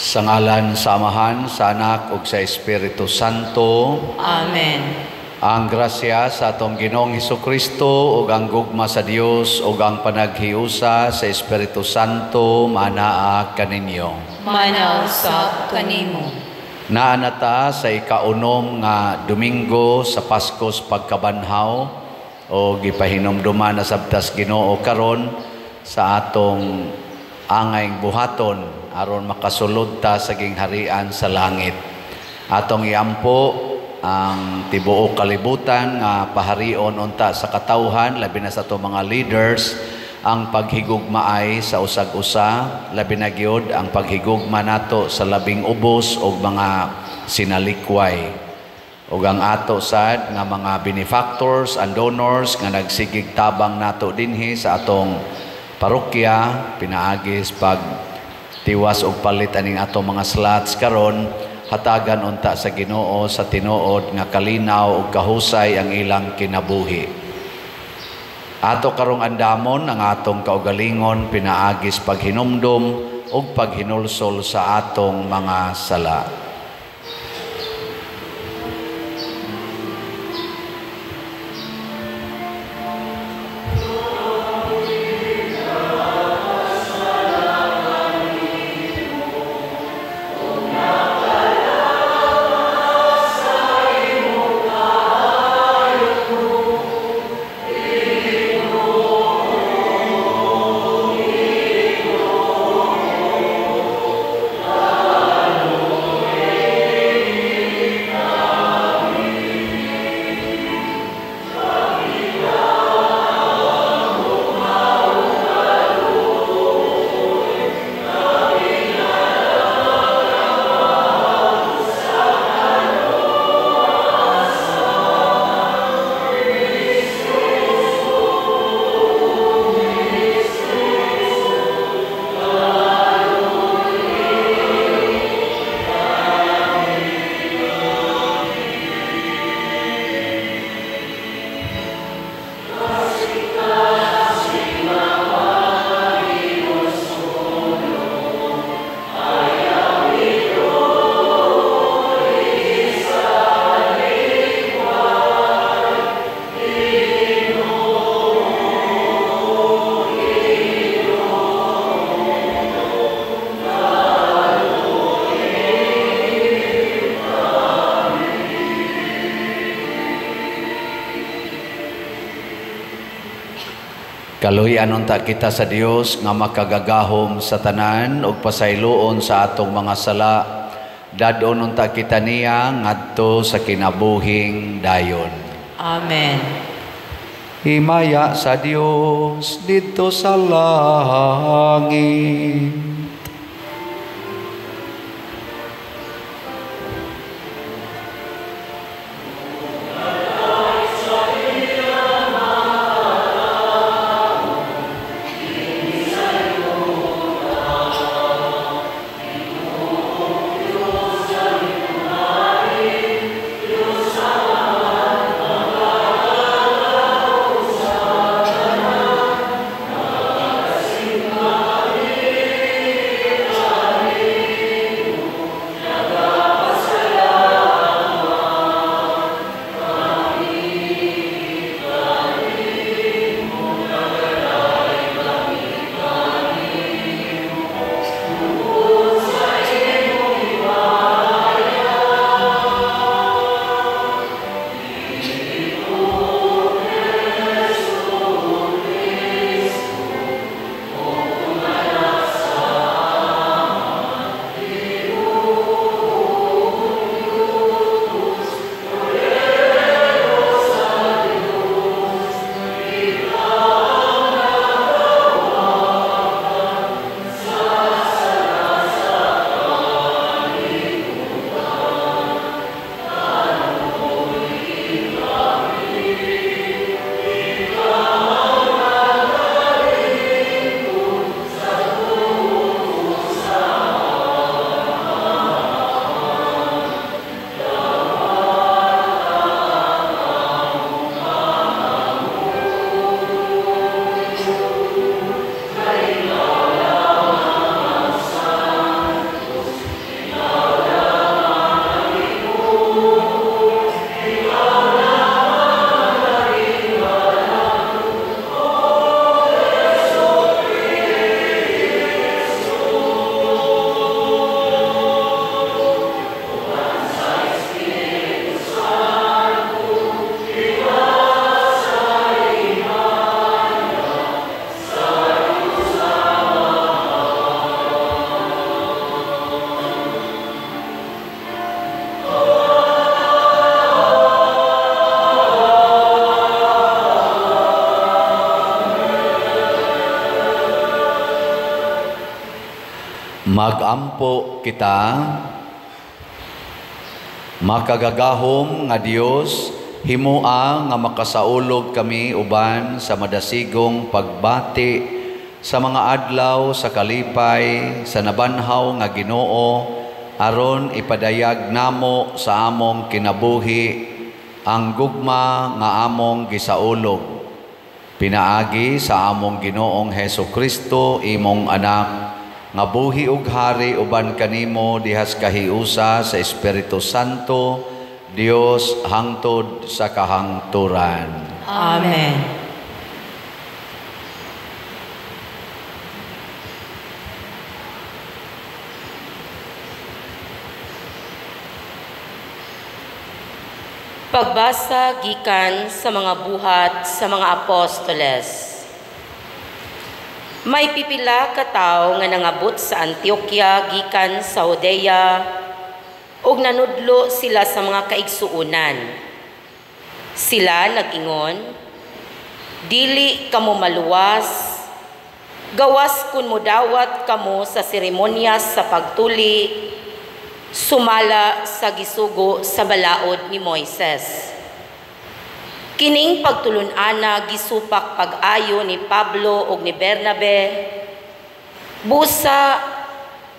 Sa ngalan sa Amahan, sa Anak, ug sa Espiritu Santo. Amen. Ang grasya sa atong Ginoong Hesukristo ug ang gugma sa Dios ug ang panaghiusa sa Espiritu Santo manaa kaninyo. Manausap kanimo. Naanata sa ikaunom nga Domingo sa Paskos pagkabanhaw o gipahinumduman na sabtas Ginoo karon sa atong angayng buhaton aron makasulod ta sa gingharian sa langit. Atong iampo ang tibuok kalibutan nga paharion unta sa katawhan, labi na sa atong mga leaders, ang paghigugmaay sa usag-usa, labi na gyud ang paghigugma nato sa labing ubos og mga sinalikway. Ug ang ato sad nga mga benefactors and donors nga nagsigig tabang nato dinhi sa atong parokya, pinaagis pag tiwas og palit aning ato mga slots karon, hatagan unta sa Ginoo sa tinuod nga kalinaw ug kahusay ang ilang kinabuhi. Ato karong andamon ang atong kaugalingon, pinaagis paghinumdum ug paghinulsol sa atong mga sala. Kaluhian unta kita sa Dios nga makagagahom sa tanan ug pasayloon sa atong mga sala. Dadon unta kita niya ngadto sa kinabuhing dayon. Amen. Himaya sa Dios dito sa langit. Magampo kita. Makagagahom nga Dios, himua nga makasaulog kami uban sa madasigong pagbati sa mga adlaw sa kalipay sa nabanhaw nga Ginoo, aron ipadayag namo sa among kinabuhi ang gugma nga among gisaulog. Pinaagi sa among Ginoong Hesukristo, imong anak, nga buhi ug hari uban kanimo dihas kahiusa sa Espiritu Santo, Dios hangtod sa kahangturan. Amen. Pagbasa gikan sa mga buhat sa mga apostoles. May pipila ka tawo nga nangabot sa Antioquia gikan sa Judea ug nanudlo sila sa mga kaigsuunan. Sila nag-ingon, dili kamo maluwas, gawas kun modawat kamo sa seremonyas sa pagtuli, sumala sa gisugo sa balaod ni Moises. Kining pagtulun-ana gisupak pag-ayo ni Pablo ug ni Bernabe. Busa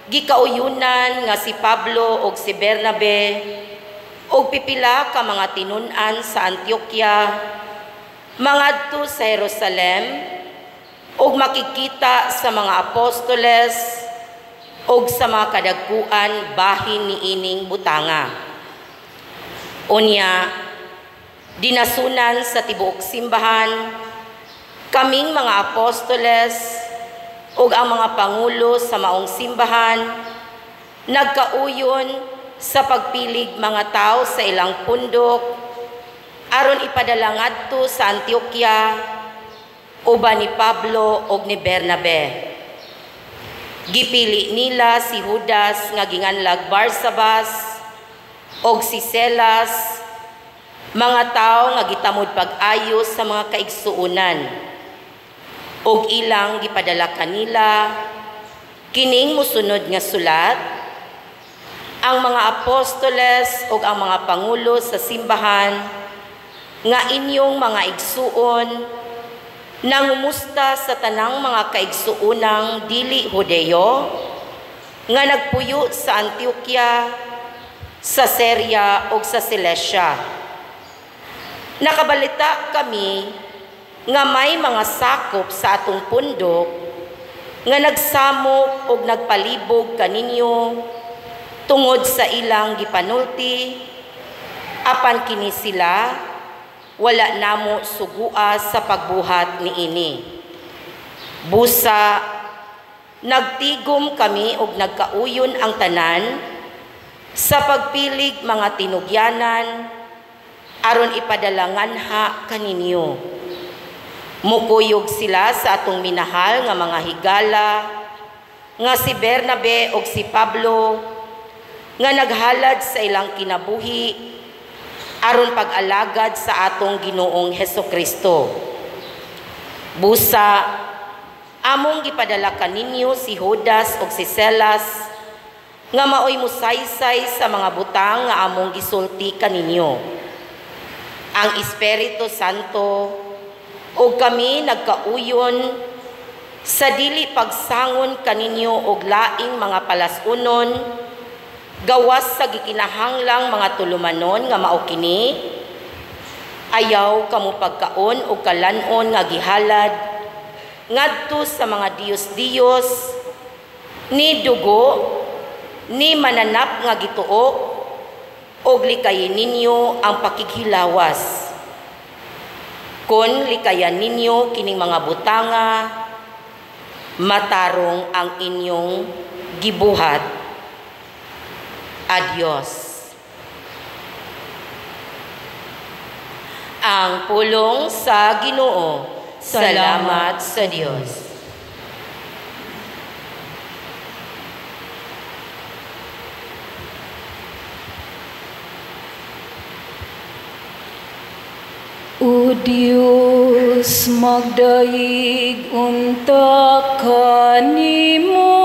gikauyunan nga si Pablo ug si Bernabe ug pipila ka mga tinun-an sa Antioquia mangadto sa Jerusalem ug makikita sa mga apostoles ug sa mga kadagkuan bahin ni ining butanga. Unya, dinasunan sa tibuok simbahan, kaming mga apostoles ug ang mga pangulo sa maong simbahan, nagkauyon sa pagpilig mga tao sa ilang pundok, aron ipadala ngadto sa Antioquia, uban ni Pablo ug ni Bernabe. Gipili nila si Judas nga ginganlag Barsabas ug si Silas, mga tao nga gitamod pag-ayo sa mga kaigsuunan, ug ilang gipadala kanila kining mosunod nga sulat: ang mga apostoles ug ang mga pangulo sa simbahan nga inyong mga igsuon nangumusta sa tanang mga kaigsuunang dili Hudeyo nga nagpuyo sa Antioquia, sa Syria ug sa Cilicia. Nakabalita kami nga may mga sakop sa atong pundok nga nagsamok ug nagpalibog kaninyo tungod sa ilang gipanulti, apan kini sila wala namo sugua sa pagbuhat niini. Busa nagtigom kami ug nagkauyon ang tanan sa pagpilig mga tinugyanan aron ipadalanganha kaninyo. Mukuyog sila sa atong minahal nga mga higala nga si Bernabe ug si Pablo nga naghalad sa ilang kinabuhi aron pag-alagad sa atong Ginoong Hesukristo. Busa among gipadala kaninyo si Judas ug si Silas nga maoy musaysay sa mga butang nga among gisulti kaninyo. Ang Espiritu Santo ug kami nagkauyon sa dili pagsangon kaninyo og laing mga palasunon gawas sa gikinahanglang mga tulumanon nga mao kini: ayaw kamo pagkaon o kalanon nga gihalad ngadto sa mga Diyos-Diyos, ni dugo, ni mananap nga gituo, og likayin ninyo ang pakighilawas. Kung likayan ninyo kining mga butanga, matarong ang inyong gibuhat. Adios. Ang pulong sa Ginoo. Salamat sa Diyos. O Diyos, magdaig unta kanimo.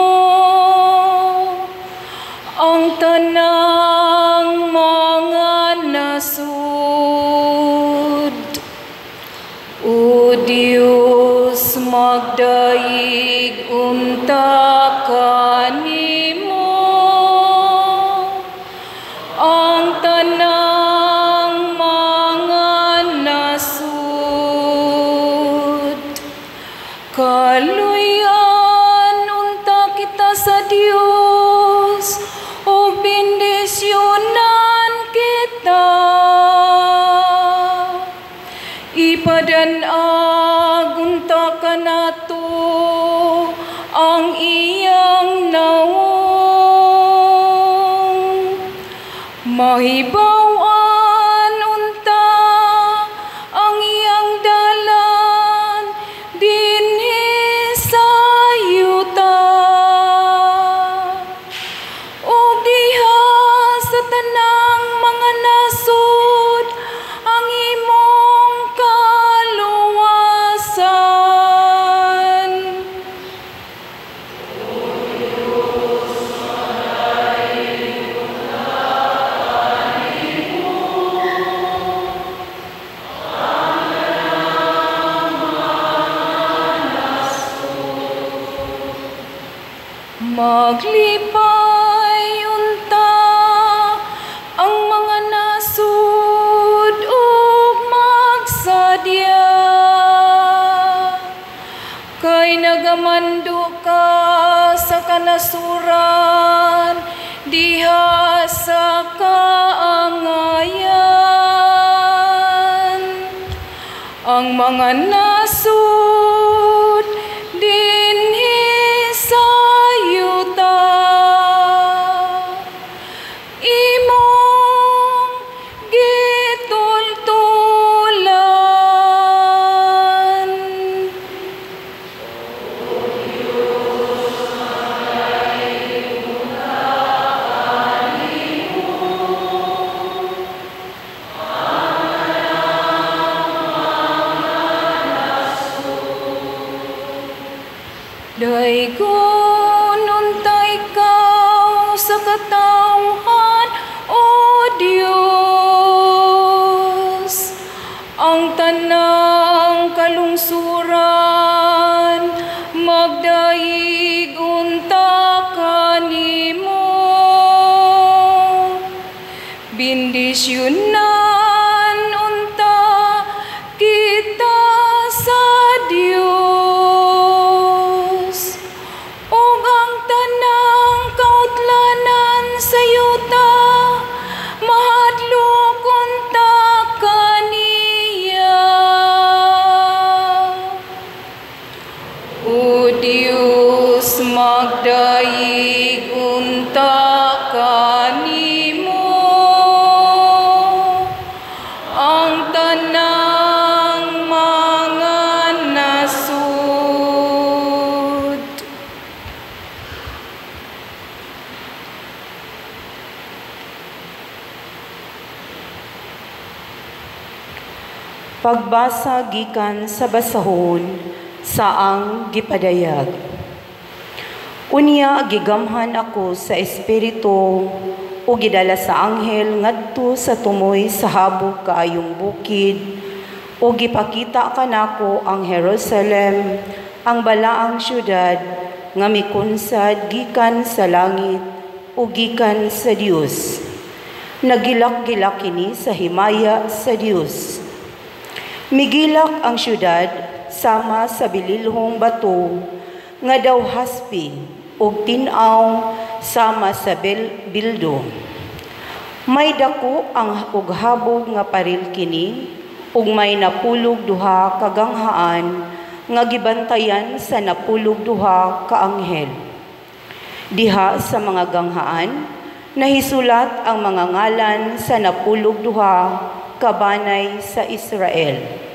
Mahibawan unta ang iyang dalan dinhi sa yuta. Ug diha sa tanang mga nasud ang imong kaluwasan. Maglipay unta ang mga nasud ug magsadya, kay nagamando ka sa kanasuran diha sa kaangayan. Ang mga nasud dinhi sa yuta imong gitultulan. Daigon unta ikaw sa katawhan, O Dios, ang tanang kalungsuran magdaig unta kanimo. Bendisyonan unta kita sa Dios, ug ang tanang kautlanan sa yuta mahadlok unta kaniya. O Dios, magdaig unta kanimo ang tanang mga nasud. Pagbasa gikan sa basahon saang gipadayag. Unya gigamhan ako sa espiritu o gidala sa anghel ngadto sa tumoy sa habog kaayong bukid o gipakita kanako ang Jerusalem, ang balaang syudad nga mikunsad gikan sa langit o gikan sa Dios. Nagilak-gilak kini sa himaya sa Dios. Migilak ang syudad sama sa bililhong bato nga daw haspi ug tin-aw sama sa bildo. May dako ang ug habog nga paril kini ug may napulog duha ka ganghaan nga gibantayan sa napulog duha ka anghel. Diha sa mga ganghaan nahisulat ang mga ngalan sa napulog duha kabanay sa Israel.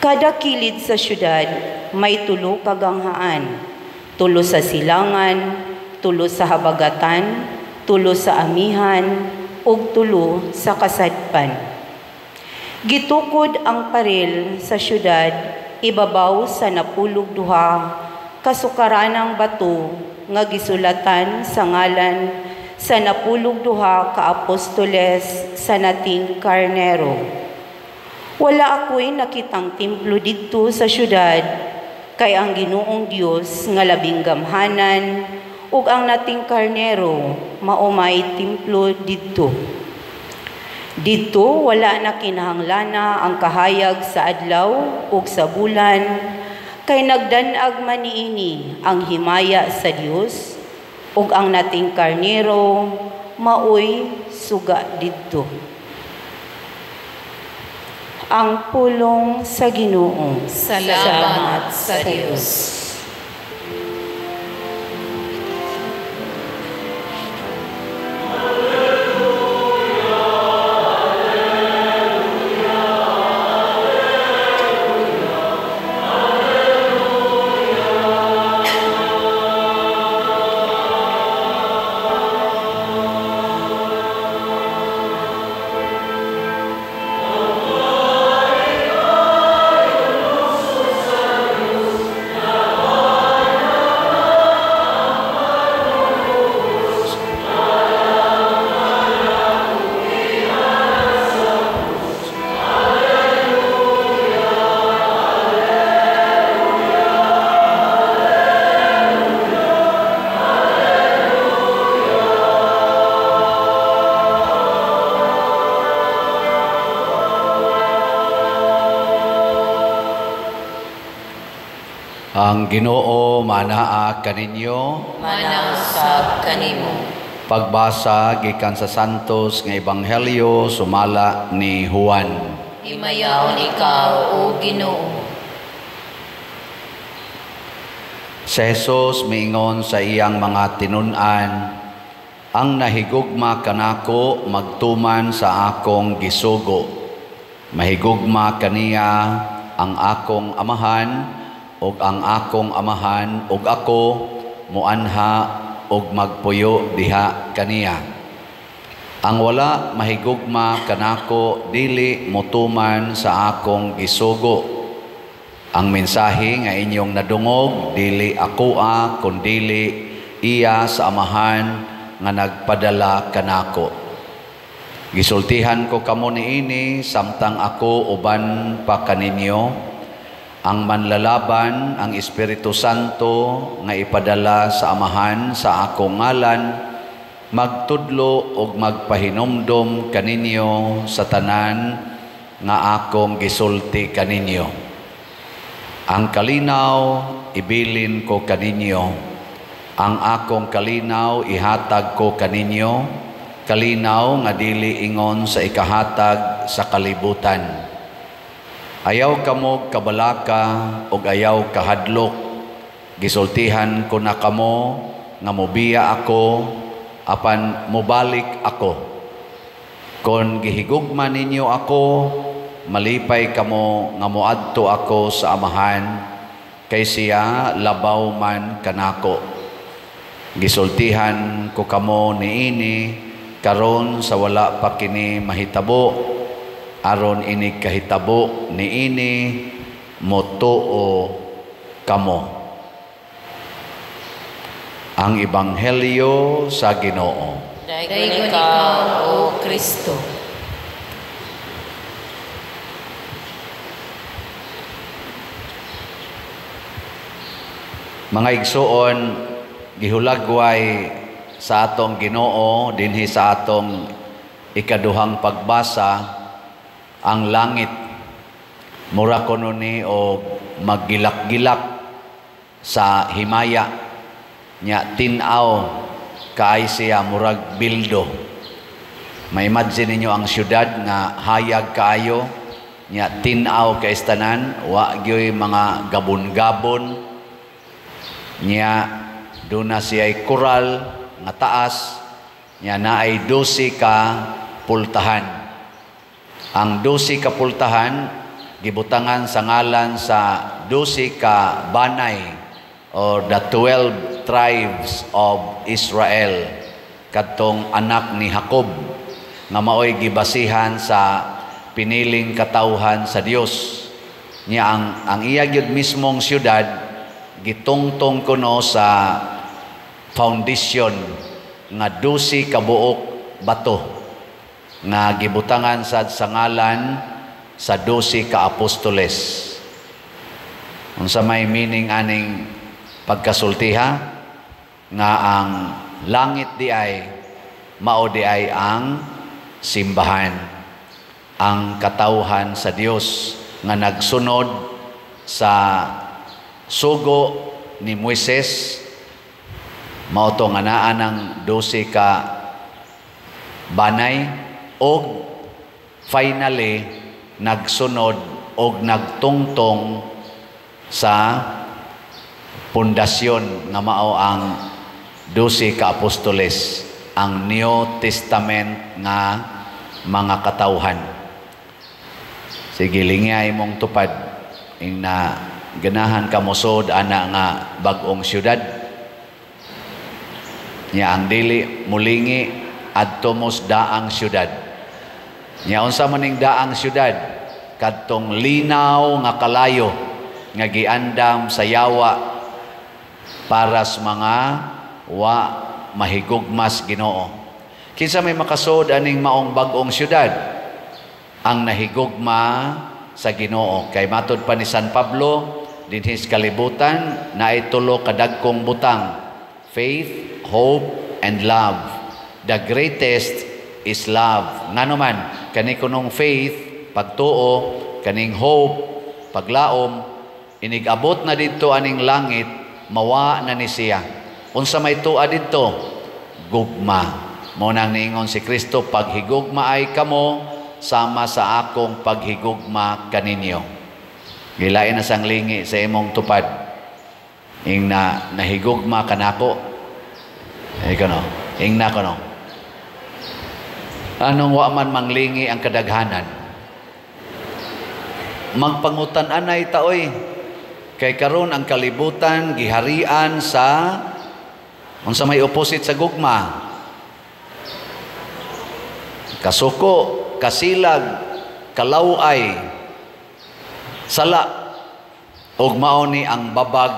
Kada kilid sa syudad may tulo ka ganghaan, tulo sa silangan, tulo sa habagatan, tulo sa amihan, ug tulo sa kasadpan. Gitukod ang paril sa syudad ibabaw sa napulog duha kasukaranang bato nga gisulatan sa ngalan sa napulog duha ka apostoles sa nating karnero. Wala ako'y nakitang templo didto sa syudad, kay ang Ginoong Dios nga labing gamhanan ug ang nating karnero maumay templo didto. Didto wala na kinahanglana ang kahayag sa adlaw ug sa bulan, kay nagdanag man niini ang himaya sa Dios ug ang nating karnero maoy suga didto. Ang pulong sa Ginoo. Salamat sa Diyos. Ang Ginoo manaa kaninyo. Manasab kanimo. Pagbasa gikan sa Santos nga Ebanghelyo sumala ni Juan. Himayaon ikaw, O Ginoo. Si Jesus miingon sa iyang mga tinun-an, ang nahigugma kanako magtuman sa akong gisugo. Mahigugma kaniya ang akong amahan, ug ang akong amahan ug ako muanha ug magpuyo diha kaniya. Ang wala mahigugma kanako dili motuman sa akong gisugo. Ang mensahe nga inyong nadungog dili akoa kundili iya sa amahan nga nagpadala kanako. Gisultihan ko kamo niini samtang ako uban pa kaninyo. Ang manlalaban ang Espiritu Santo nga ipadala sa amahan sa akong ngalan magtudlo ug magpahinumdom kaninyo sa tanan nga akong gisulti kaninyo. Ang kalinaw ibilin ko kaninyo. Ang akong kalinaw ihatag ko kaninyo. Kalinaw nga dili ingon sa ikahatag sa kalibutan. Ayaw kamo kabalaka ug ayaw kahadlok. Gisultihan ko na kamo nga mobiya ako apan mobalik ako. Kon gihigugma ninyo ako, malipay kamo nga moadto ako sa amahan kay siya labaw man kanako. Gisultihan ko kamo niini karon sa wala pa kini mahitabo. Aron ini kahitabo niini motuo kamo. Ang Ebanghelyo sa Ginoo. Daygon ikaw, O Kristo. Mga igsuon, gihulagway sa atong Ginoo dinhi sa atong ikaduhang pagbasa ang langit. Mura ko ni o maggilak-gilak sa himaya nya tinaw kaay siya murag bildo. Ma-imagine ninyo ang syudad nga hayag kaayo nya tinaw kay istanan, wa gyoy mga gabon-gabon nya duna siya'y koral nga taas nya naay 12 ka pultahan. Ang 12 ka pultahan gibutangan sa ngalan sa 12 ka banay or the 12 tribes of Israel kadtong anak ni Jacob nga maoy gibasihan sa piniling katawhan sa Dios. Nya ang iya gyud mismong syudad gitungtong kuno sa foundation nga 12 ka buok bato nga gibutangan sa ngalan sa 12 ka apostoles. Unsa may meaning aning pagkasultiha nga ang langit di ay mao di ay ang simbahan, ang katawhan sa Dios nga nagsunod sa sugo ni Moises. Mao to nga naa ng 12 ka banay. Og finally, nagsunod og nagtungtong sa pundasyon nga mao ang 12 ka apostoles, ang New Testament nga mga katawhan. Sige, lingay mong tupad na ganahan ka mosod ana nga bag-ong syudad. Nya ang dili mulingi adto mos daang syudad. Nya unsa maning daang syudad kadtong linaw nga kalayo nga giandam sa yawa para sa mga wa mahigugmas Ginoo. Kinsa may makasod aning maong bag-ong syudad? Ang nahigugma sa Ginoo. Kay matud pa ni San Pablo dinhi sa kalibutan naay tulo ka dagkong butang: faith, hope, and love. The greatest is love. Ngano man kani kunong faith, pagtuo, kaning hope, paglaom, inigabot na dito aning langit, mawa na ni siya. Unsa may tuwa dito? Gugma. Mo nang niingon si Kristo, paghigugma ay kamo, sama sa akong paghigugma kaninyo. Gilain na sang lingi sa imong tupad. Ing nahigugma kanako. Ikaw no? Ing na ko no? Anong wa man manglingi ang kadaghanan? Magpangutan anay taoy. Kay karon ang kalibutan giharian sa unsa may opposite sa gugma. Kasuko, kasilag, kalaway, sala, ug mao ni ang babag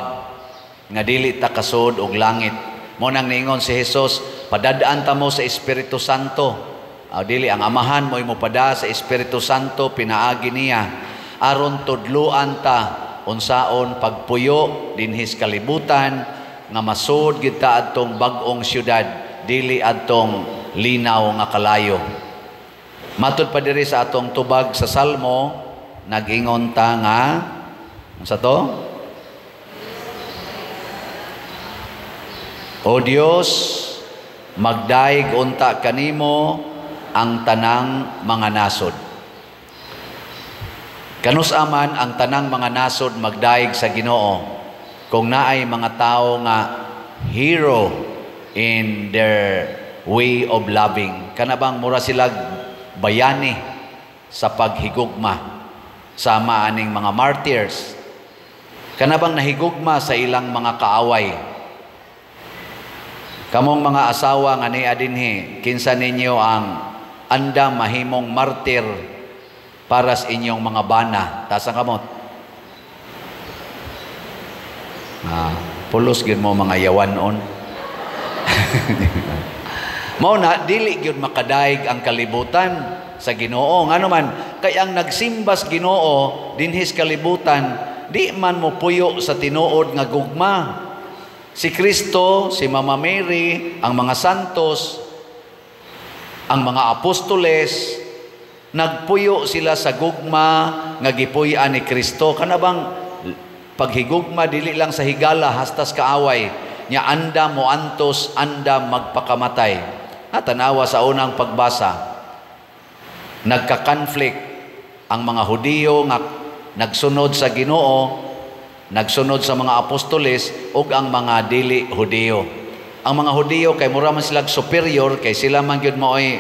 nga dili ta kasud og langit. Mo nang niingon si Jesus, padadaan ta mo sa Espiritu Santo. Dili ang amahan mo pada sa Espiritu Santo, pinaagi niya aron tudluan ta unsaon pagpuyo dinhis kalibutan nga masud gid ta adtong bag-ong syudad, dili adtong linaw nga kalayo. Matud pa diri sa atong tubag sa Salmo, nag-ingon ta nga unsa to? O Dios, magdaig unta kanimo ang tanang mga nasod. Kanusaman ang tanang mga nasod magdaig sa Ginoo kung naay mga tao nga hero in their way of loving. Kanabang mura sila bayani sa paghigugma sama aning mga martyrs. Kanabang nahigugma sa ilang mga kaaway. Kamong mga asawa nga niya dinhi, kinsa ninyo ang andam mahimong martir para sa inyong mga bana. Tasa kamot. Pulos gyud mo mga yawanon. Mao na dili gyud makadaig ang kalibutan sa Ginoo. Ngano man kay ang nagsimbas Ginoo dinhis kalibutan, di man mo puyo sa tinuod nga gugma. Si Kristo, si Mama Mary, ang mga santos, ang mga apostoles, nagpuyo sila sa gugma nga gipuy-an ni Kristo. Kanabang paghigugma dili lang sa higala hastas kaaway, nya anda mo antos, anda magpakamatay. Tanawa sa unang pagbasa, nagka-conflict ang mga Hudiyo nga nagsunod sa Ginoo, nagsunod sa mga apostoles ug ang mga dili Hudiyo. Ang mga Hudiyo kay mura man sila superior, kay sila man gyud maoy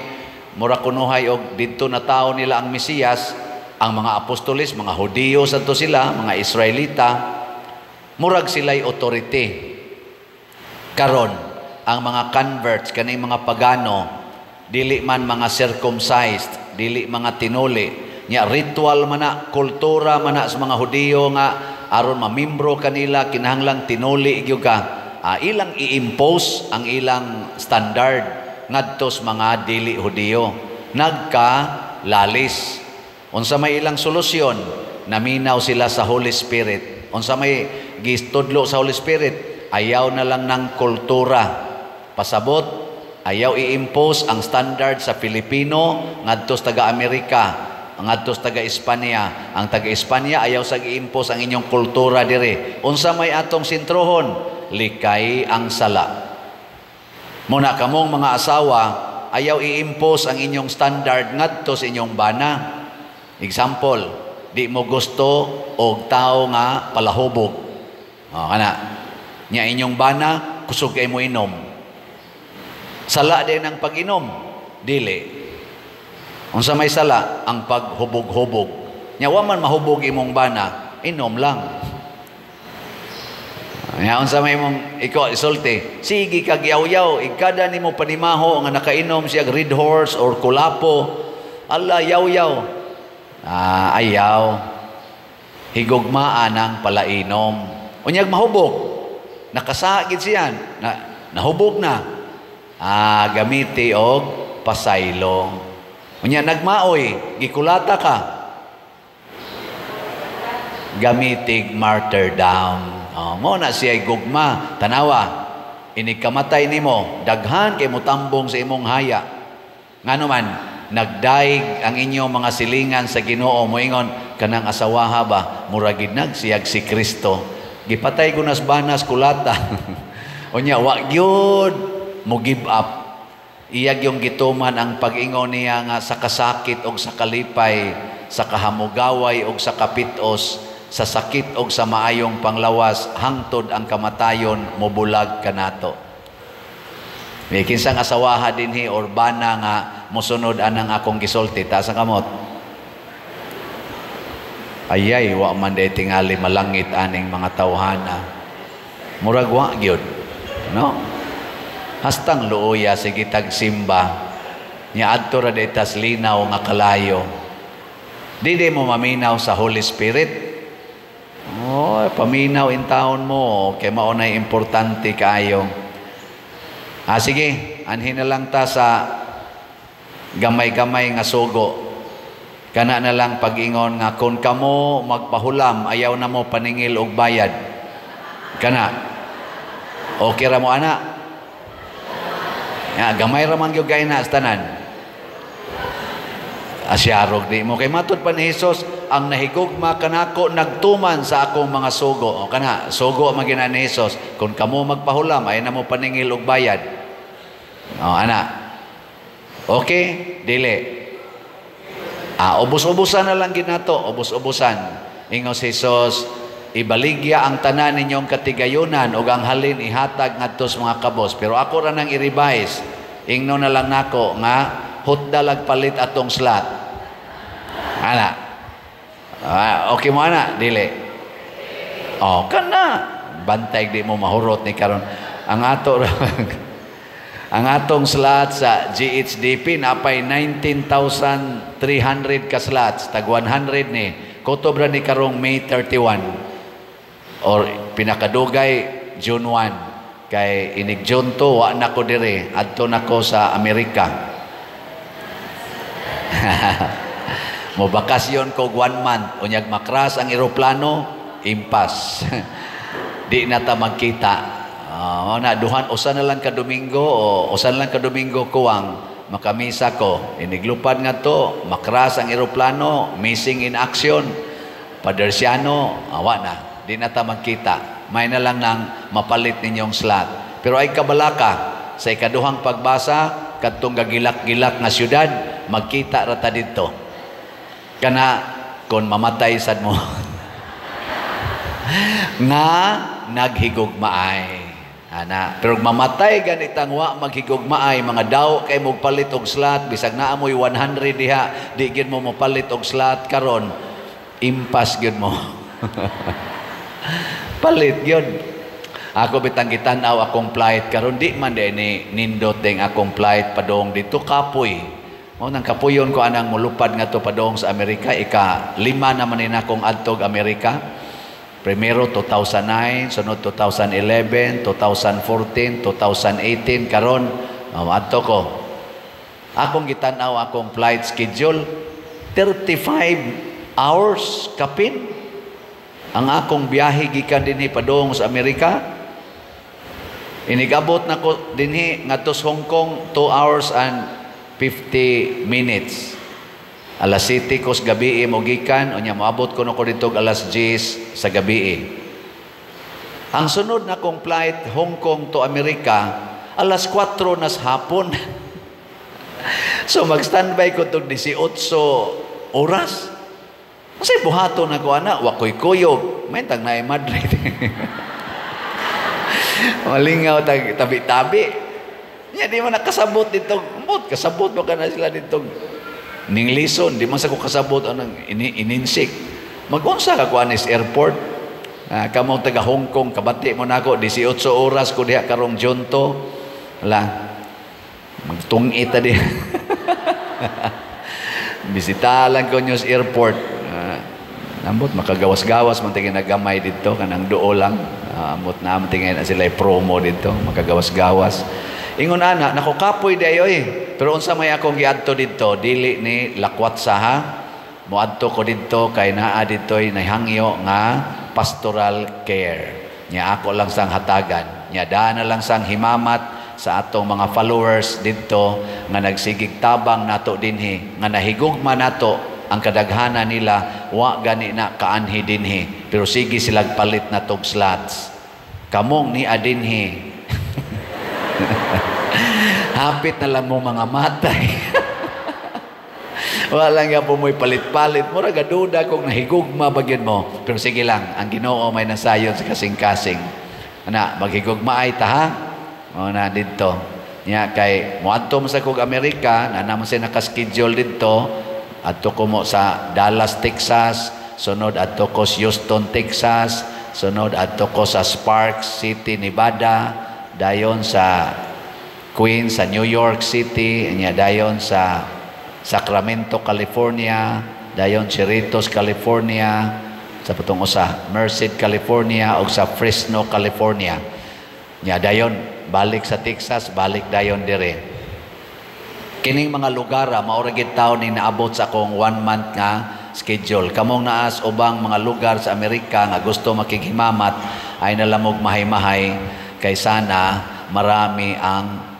mura kunuhay og didto na tao nila ang Mesiyas. Ang mga apostoles, mga Hudiyo sadto sila, mga Israelita, murag sila'y authority. Karon ang mga converts kaning mga pagano, dili man mga circumcised, dili mga tinuli, nya ritual man na, kultura man na sa mga Hudiyo nga aron mamimbro kanila kinahanglang tinuli gyud ka. Ilang i-impose ang ilang standard ngadto sa mga dili Hudiyo. Nagka-lalis. Unsa may ilang solusyon, naminaw sila sa Holy Spirit. Unsa may gistudlo sa Holy Spirit, ayaw na lang ng kultura. Pasabot, ayaw i-impose ang standard sa Filipino ngadto sa taga-Amerika, ngadto sa taga-Espanya. Ang taga-Espanya ayaw sa i-impose ang inyong kultura dire. Unsa may atong sintrohon, likay ang sala. Muna kamong mga asawa, ayaw i-impose ang inyong standard ngadto sa inyong bana. Example, di mo gusto og tao nga palahubog. Kana nya inyong bana kusog kay mo inom. Sala din ang pag-inom, dili. Unsa may sala ang paghubog-hubog. Nya wa man mahubog imong bana, inom lang. Nya unsa may imong ikaw isulti, sige kag yaw-yaw, ikada nimo panimaho nga nakainom siya red horse or kulapo. Allah yaw-yaw. Ayaw. Higugmaan ang palainom. Unyag mahubog. Nakasagid siya. Nahubog na. Gamiti og pasaylo. Unya nagmaoy, gikulata ka. Gamitig martyrdom. Mo na siya gugma. Tanawa, inikamatay nimo, daghan kay mutambong sa imong haya. Ngano man, nagdaig ang inyong mga silingan sa Ginoo, moingon, kanang asawaha ba murag ginag siyag si Kristo. Gipatay gunas banas kulata. Unya wa gyud mo give up. Iyag yung gituman ang pag-ingon niya nga sa kasakit o sa kalipay, sa kahamugaway o sa kapitos, sa sakit o sa maayong panglawas, hangtod ang kamatayon, mubulag kanato. May kinsang asawaha dinhi or bana nga musunod anang akong gisulti, ta sa kamot. Ayay, wa man day tingali malangit aning mga tawhana. Murag wa gyud, no? Hastang luoya sige tagsimba nya adto ra detas linaw nga kalayo. Di mo maminaw sa Holy Spirit. Oh, paminaw in taon mo kay mao nay importante kaayo. Sige, anhin na lang ta sa gamay-gamay nga sugo. Kana na lang pag-ingon nga kung kamo magpahulam ayaw na mo paningil og bayad. Kana. Okay ra mo ana? Ya, gamay raman gyud kay na tanan. Asyarog di mo kay matud pa ni Hesus ang nahigugma kanako nagtuman sa akong mga sugo. O kana, sugo magina ni Hesus kung kamo magpahulam ay na mo paningil og bayad. O ana. Okay, dili. Ubos-ubusan na lang ginato, ubos-ubusan. Ingos Hesus, ibaligya ang tanan ninyong katigayunan ug ang halin ihatag ngadto sa mga kabos. Pero ako ra nang i-revise. Ingno na lang nako nga hutdalag palit atong slot. Ana. Okay mo ana, dili. Kana. Bantay di mo mahurot ni karon. Ang ato ang atong slot sa GHDP napay 19,300 ka slots, tag 100 ni. Kutobra ni karong May 31. Or pinakadugay June 1 kay inig June 2 wa nako dire adto nako sa Amerika. Mo bakasyon ko 1 month unyag makras ang eroplano impas. Di na ta magkita. Na duhan usa na lang ka Domingo o usa na lang ka Domingo kuwang makamisa ko iniglupad nga to makras ang eroplano missing in action padersiano awa na. Di na ta magkita. May na lang nang mapalit ninyong slot. Pero ay kabalaka sa ikaduhang pagbasa kadtong gagilak-gilak nga syudad magkita ra ta didto. Kana kon mamatay sad mo nga naghigugmaay. Ana, pero mamatay ganitang wa maghigugmaay mga daw kay mo palit og slot bisag naa mo'y 100 diha di gyud mo mapalit og slot karon impas gyud mo. Palit yun. Ako bitang gitanaw akong flight karon di man din ni nindot ding akong flight padong dito kapoy. Mao nang kapuyon ko anang mulupad nga to padong sa Amerika. Ika 5 naman ni akong adtog Amerika. Primero 2009, sunod 2011, 2014, 2018 karon adto ko. Akong gitanaw akong flight schedule 35 hours kapin. Ang akong biyahe gikan dinhi padong sa Amerika. Inigabot na ko dinhi ngadto sa Hong Kong 2 hours and 50 minutes. Alas 7 ko sa gabi mo gikan unya moabot ko no ko dito alas 10 sa gabi. Ang sunod na kong flight Hong Kong to Amerika alas 4 na sa hapon. So mag-standby ko tong 18 oras. Kasi buhaton ako ana, wakoy kuyog. May tag na Madrid. Malingaw tag tabi-tabi. Nya di man nakasabot dito. Kasabot ba ka na sila dito? Ning lison, di man sa ko kasabot anang ininsik. Mag-unsa ka ko anis airport. Kamo taga Hong Kong, kabati mo na ako 18 oras ko diha karong Junto. Wala. Magtungit ta di. Bisita lang ko news airport. Ambot makagawas-gawas man tingin nagamay dito kanang duo lang. Ambot na man tingin na sila promo dito, makagawas-gawas. Ingon ana nako kapoy di ayoy. Pero unsa may akong giadto dito dili ni lakwat saha. Moadto ko dito kay naa ditoy nahangyo nga pastoral care. Nya ako lang sang hatagan. Nya dana lang sang himamat sa atong mga followers dito nga nagsigig tabang nato dinhi nga nahigugma nato ang kadaghanan nila wa gani na kaanhi dinhi, pero sige silag palit na tog slots. Kamong ni adinhi. Hapit na lang mo mga matay. Wala nga po mo'y palit-palit. Mura gaduda kung nahigugma bagyan mo. Pero sige lang, ang Ginoo may nasayon sa kasing-kasing. Ana, maghigugma ay ta ha? O na dito. Nya kay muadto mo sa kog Amerika, na naman siya nakaschedule dito. Adto ko mo sa Dallas, Texas. Sunod adto ko sa Houston, Texas. Sunod adto ko sa Sparks City, Nevada. Dayon sa Queens, sa New York City. Nya dayon sa Sacramento, California. Dayon Cerritos, California. Sa patong usa Merced, California, o sa Fresno, California. Nya dayon balik sa Texas, balik dayon dire. Kining mga lugar mao ra gid taon ni naabot sa akong 1 month nga schedule. Kamong naas ubang mga lugar sa Amerika nga gusto makighimamat ay nalamog mahay-mahay kay sana marami ang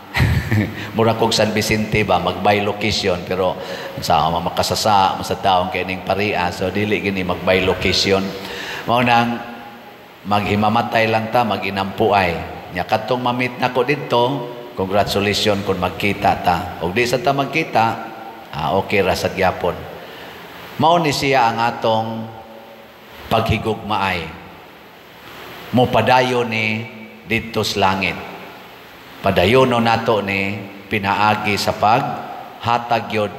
mura kog San Vicente ba mag-buy location, pero sa makasasa sa taong kining paria, so dili gini mag-buy location. Mao nang maghimamatay lang ta, maginampuay. Nya kadtong mamit nako didto, congratulations kung magkita ta. Og di sa ta magkita, okay ra sad gyapon. Mao ni siya ang atong paghigugmaay. Mo padayon ni didto sa langit. Padayono nato ni pinaagi sa paghatag yod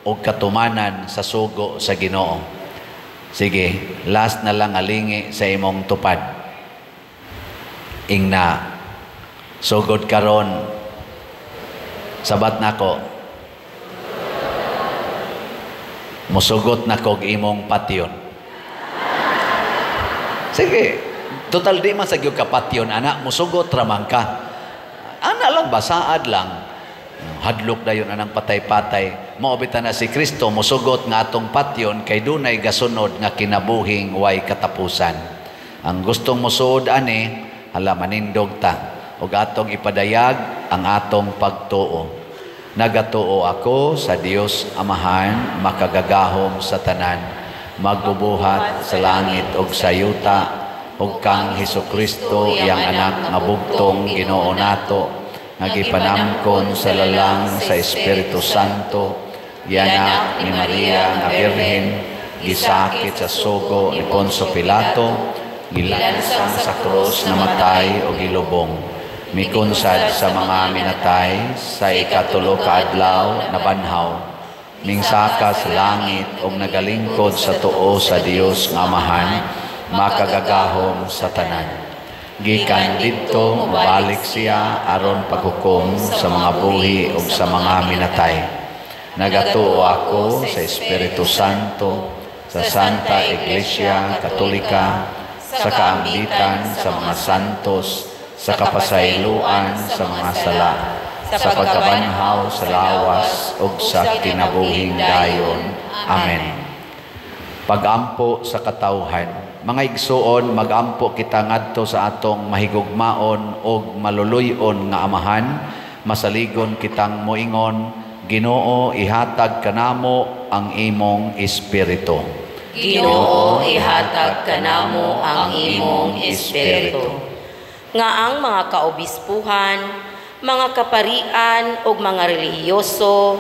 og katumanan sa sugo sa Ginoo. Sige, last na lang alingi sa imong tupad. Ingna sugod karon sabat nako. Musugot na kog imong patyon. Sige, total di man sa gyud ka patyon ana, musugot ra man ka. Ana lang, basaad lang. Hadlok dayon anang patay-patay. Maobitan na si Kristo, musugot nga atong patyon, kay dunay gasunod nga kinabuhing way katapusan. Ang gustong musuod ani, hala manindog ta. O atong ipadayag ang atong pagtuo. Nagatuo ako sa Dios Amahan, makagagahom sa tanan, magbubuhat sa langit og sa yuta, ug kang Hesukristo iyang anak nga bugtong Ginoo nato, nagipanamkon sa lalang sa Espiritu Santo, gianak ni Maria nga Birhen, gisakit sa sugo ni Poncio Pilato, gilansang sa krus na matay o gilubong, mikunsad sa mga minatay, sa ikatulo ka adlaw na banhaw, mingsaka sa langit ug nagalingkod sa tuo sa Dios nga Amahan, makagagahom sa tanan. Gikan didto mabalik siya aron paghukom sa mga buhi ug sa mga minatay. Nagatuo ako sa Espiritu Santo, sa Santa Iglesia Katolika, sa kaambitan sa mga santos, sa kapasayloan sa mga sala, sa pagkabanhaw sa lawas ug sa kinabuhing dayon. Amen. Pagampo sa katawhan. Mga igsuon, magampo kita ngadto sa atong mahigugmaon o maluluyon nga Amahan, masaligon kitang moingon, Ginoo, ihatag kanamo ang imong Espiritu. Ginoo, ihatag kanamo ang imong Espiritu. Nga ang mga kaobispuhan, mga kaparian ug mga relihiyoso,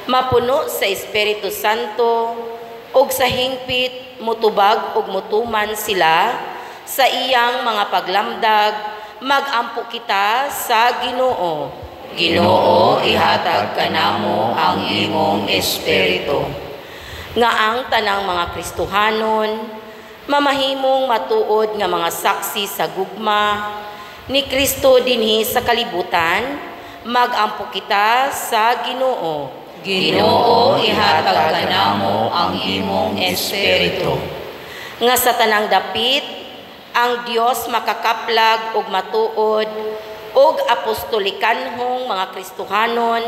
mapuno sa Espiritu Santo, ug sa hingpit mutubag ug mutuman sila sa iyang mga paglamdag, magampo kita sa Ginoo. Ginoo, ihatag kanamo ang imong Espiritu. Nga ang tanang mga Kristohanon, mamahimong matuod nga mga saksi sa gugma ni Kristo dinhi sa kalibutan, magampo kita sa Ginoo. Ginoo, ihatag kanamo ang imong Espiritu. Nga sa tanang dapit, ang Dios makakaplag ug matuod ug apostolikanhong mga Kristohanon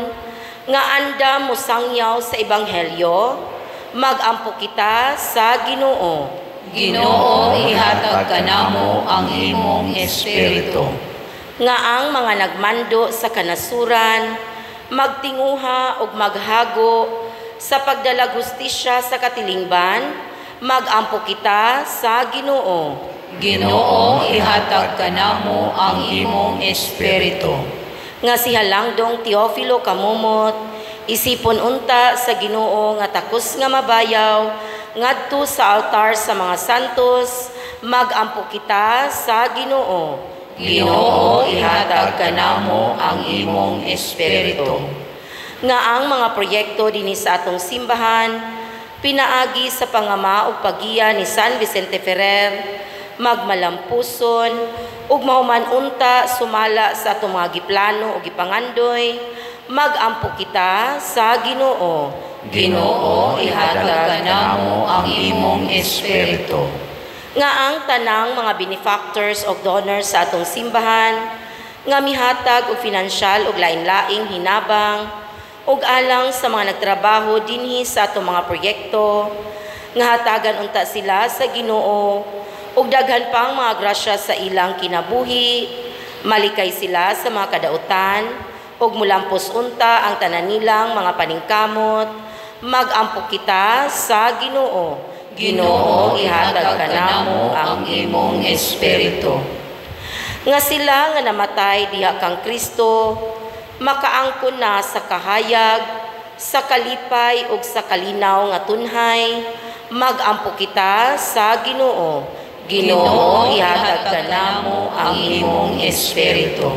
nga anda musangyaw sa ebanghelyo, magampo kita sa Ginoo. Ginoo, ihatag kanamo ang imong Espiritu. Nga ang mga nagmando sa kanasuran, magtinguha ug maghago sa pagdalag hustisya sa katilingban, mag-ampo kita sa Ginoo. Ginoo, ihatag kanamo ang imong espiritu. Nga si Halangdong Teofilo Kamumot, isipon unta sa Ginoo nga takos nga mabayaw, ngadto sa altar sa mga santos, mag-ampo kita sa Ginoo. Ginoo, ihatag kanamo ang imong espiritu. Nga ang mga proyekto dinhi sa atong simbahan, pinaagi sa pangama ug pagiya ni San Vicente Ferrer, magmalampuson, ug mahuman unta sumala sa atong mga giplano ug gipangandoy, mag-ampo kita sa Ginoo. Ginoo, ihatag kanamo ang imong espiritu. Nga ang tanang mga benefactors o donors sa atong simbahan, nga mihatag og pinansyal ug lain-laing hinabang, ug alang sa mga nagtrabaho dinhi sa atong mga proyekto, nga hatagan unta sila sa Ginoo, ug daghan pang mga grasya sa ilang kinabuhi, malikay sila sa mga kadautan, ug mulampos unta ang tanan nilang mga paningkamot, mag-ampo kita sa Ginoo. Ginoo, ihatag kanamo ang imong espiritu. Nga sila nga namatay diha kang Kristo, makaangkon na sa kahayag, sa kalipay ug sa kalinaw nga tunhay, mag-ampo kita sa Ginoo. Ginoo, ihatag kanamo ang imong espiritu.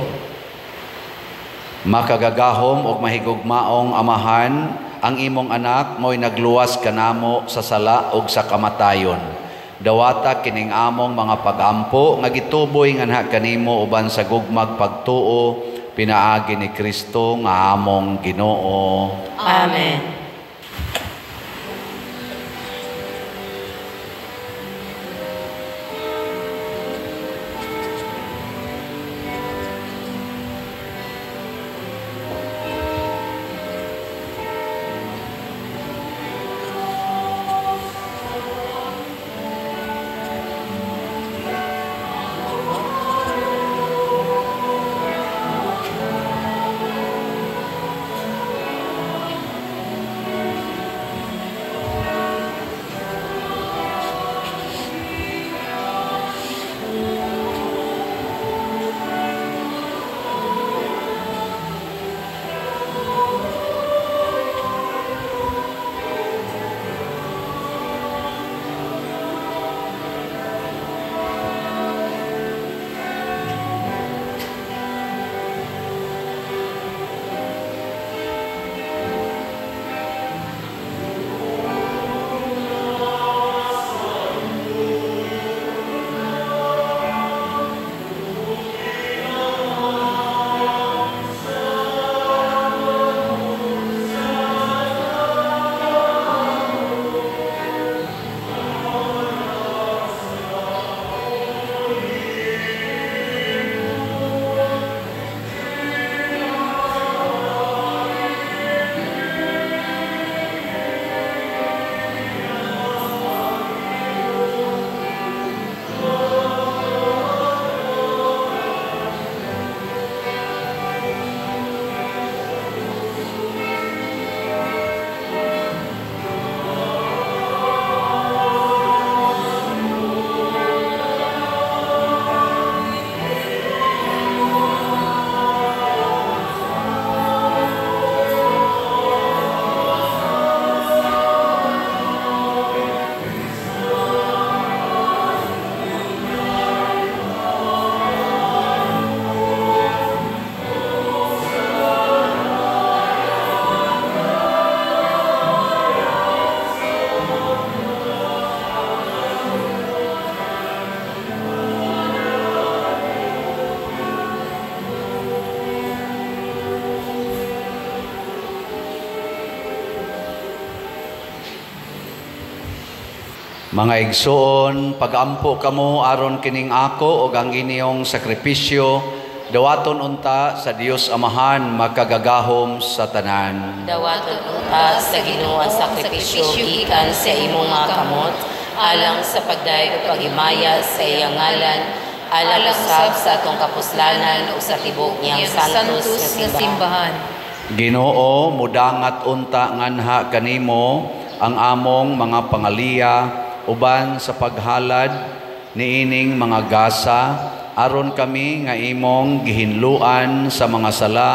Makagagahom ug mahigugmaong Amahan, ang imong anak mo'y nagluwas kanamo sa sala ug sa kamatayon. Dawata kining among mga pag-ampo nga gituboy nganha kanimo uban sa gugmag pagtuo pinaagi ni Kristo nga among Ginoo. Amen. Mga igsoon, pag-ampo kamo aron kining ako ug ang inyong sakripisyo, dawaton unta sa Dios Amahan makagagahom sa tanan. Dawaton unta sa Ginoo ang sakripisyo gikan sa imong mga kamot, alang sa pagdayo ug paghimaya sa iyang ngalan, alang usab sa atong kapuslanan ug sa tibok niyang santos nga simbahan. Ginoo, mudangat unta nganha kanimo ang among mga pangaliya uban sa paghalad niining mga gasa aron kami nga imong gihinluan sa mga sala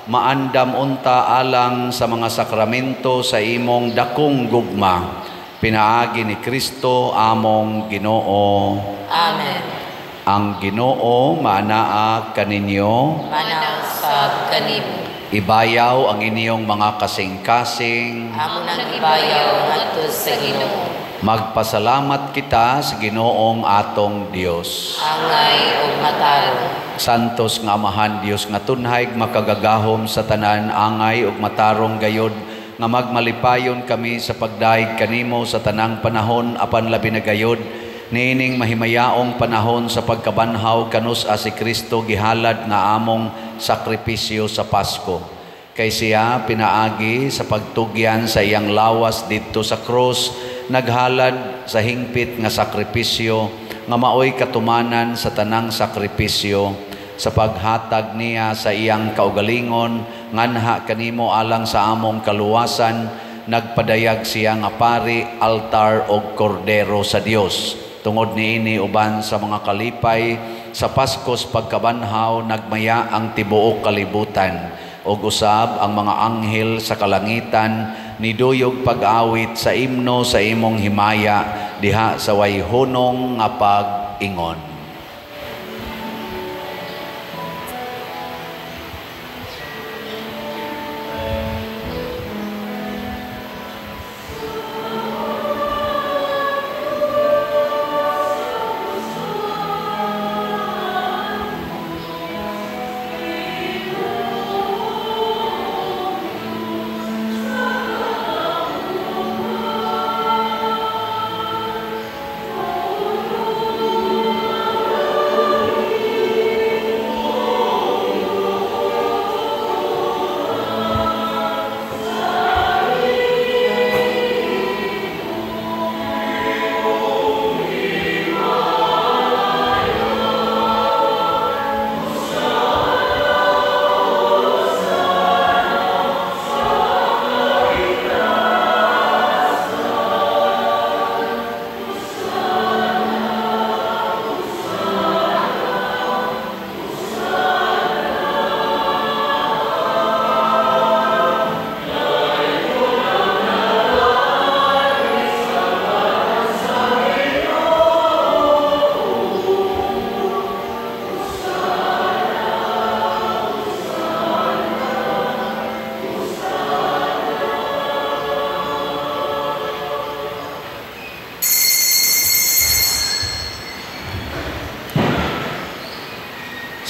maandam unta alang sa mga sakramento sa imong dakong gugma. Pinaagi ni Kristo among Ginoo. Amen. Ang Ginoo maanaa kaninyo. Manasab kanimo. Ibayaw ang inyong mga kasing-kasing. Amo nang ibayaw ngadto sa Ginoo. Magpasalamat kita sa Ginoong atong Dios. Angay ug matarong. Santos nga Amahan Dios nga tunhay makagagahom sa tanan angay ug matarong gayod nga magmalipayon kami sa pagdaig kanimo sa tanang panahon apan labi na gayod niining mahimayaong panahon sa pagkabanhaw kanus si Kristo gihalad nga among sakripisyo sa Pasko. Kay siya pinaagi sa pagtugyan sa iyang lawas dito sa krus, naghalad sa hingpit nga sakripisyo nga maoy katumanan sa tanang sakripisyo sa paghatag niya sa iyang kaugalingon nganha kanimo alang sa among kaluwasan. Nagpadayag siya nga pari, altar o kordero sa Dios. Tungod niini uban sa mga kalipay sa Paskos pagkabanhaw nagmaya ang tibuok kalibutan ug usab ang mga anghel sa kalangitan niduyog pag-awit sa imno sa imong himaya diha sa way hunong nga pag-ingon.